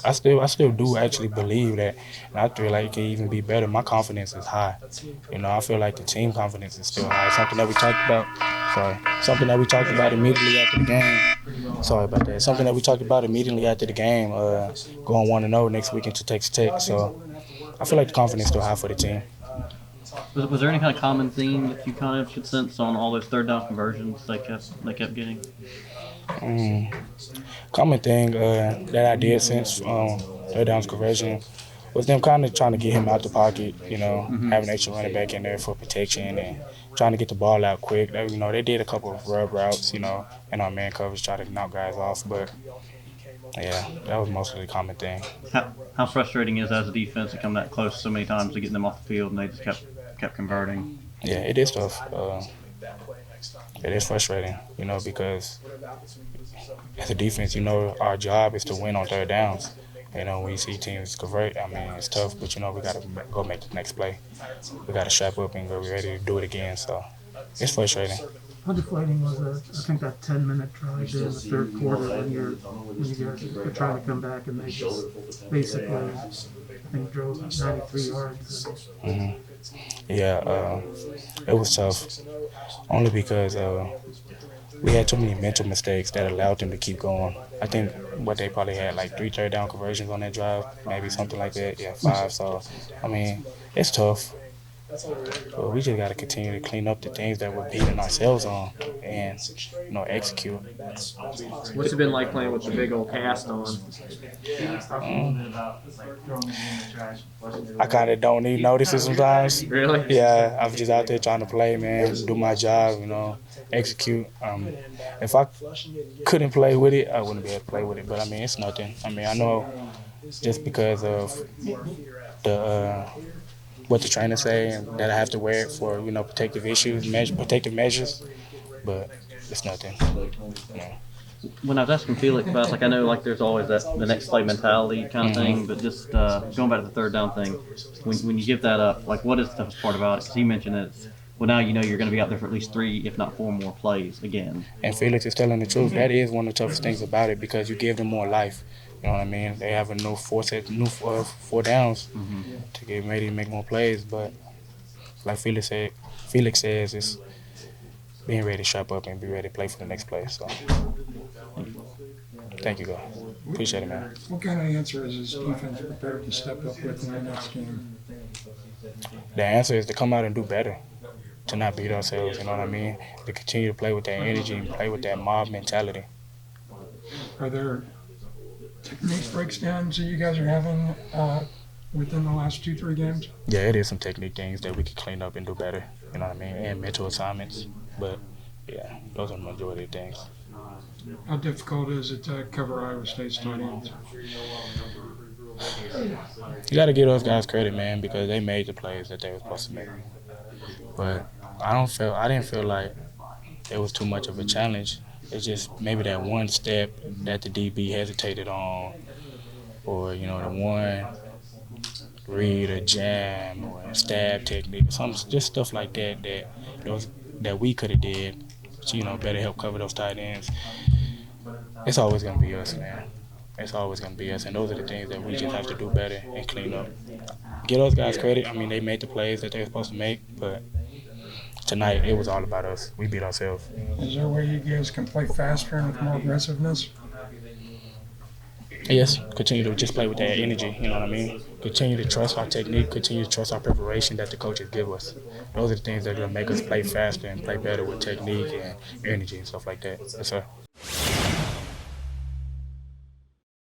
I still do actually believe that, and I feel like it can even be better. My confidence is high. I feel like the team confidence is still high. Something that we talked about. Sorry, something that we talked about immediately after the game. Sorry about that. Something that we talked about immediately after the game. Going 1-0 next week into Texas Tech. So I feel like the confidence is still high for the team. Was there any kind of common theme that you kind of could sense on all those third down conversions they kept getting? Common thing that I did since third downs conversion was them kind of trying to get him out the pocket, having extra running back in there for protection and trying to get the ball out quick. They did a couple of rub routes, and our man coverage try to knock guys off. But, yeah, that was mostly the common thing. How frustrating is as a defense to come that close so many times to getting them off the field and they just kept converting? Yeah, it is tough. It is frustrating, because as a defense, our job is to win on third downs. When you see teams convert, it's tough, but, we got to go make the next play. We got to strap up and go be ready to do it again. So it's frustrating. How deflating was that? I think that 10-minute drive there in the third quarter when you guys were trying to come back and they just basically, I think, drove 93 yards. Mm-hmm. Yeah, it was tough, only because we had too many mental mistakes that allowed them to keep going. I think they probably had like 3 third down conversions on that drive, maybe something like that. Yeah, 5. So, it's tough. But we just got to continue to clean up the things that we're beating ourselves on and, execute. What's it been like playing with the big old cast on? I kind of don't even notice it sometimes. Really? Yeah, I'm just out there trying to play, man, do my job, execute. If I couldn't play with it, I wouldn't be able to play with it. But, it's nothing. I know just because of the what the trainers say and that I have to wear it for, protective measures, but it's nothing. When I was asking Felix about, I know, there's always the next play mentality kind of thing, but just going back to the third down thing, when you give that up, what is the toughest part about it? Because he mentioned that now you're going to be out there for at least 3, if not 4 more plays again. And Felix is telling the truth. That is one of the toughest things about it because you give them more life. You know what I mean? They have a new 4 downs to get ready to make more plays. But like Felix says, it's being ready to strap up and be ready to play for the next play. So, thank you, guys. Appreciate it, man. What kind of answer is this defense prepared to step up with in the next game? The answer is to come out and do better, to not beat ourselves, you know what I mean? To continue to play with that energy and play with that mob mentality. Are there technique breakdowns that you guys are having within the last 2-3 games? Yeah, it is some technique things that we could clean up and do better, you know what I mean? And mental assignments. But, yeah, those are the majority of things. How difficult is it to cover Iowa State's tight ends? You got to give those guys credit, man, because they made the plays that they were supposed to make. But I didn't feel like it was too much of a challenge. It's just maybe that one step that the DB hesitated on, or, the one read or jam or stab technique, just stuff like that we could have did to, better help cover those tight ends. It's always going to be us, man. It's always going to be us, and those are the things that we just have to do better and clean up. Give those guys credit. They made the plays that they were supposed to make, but tonight it was all about us. We beat ourselves. Is there a way you guys can play faster and with more aggressiveness? Yes, continue to just play with that energy, you know what I mean? Continue to trust our technique, continue to trust our preparation that the coaches give us. Those are the things that are going to make us play faster and play better with technique and energy and stuff like that. Yes, sir.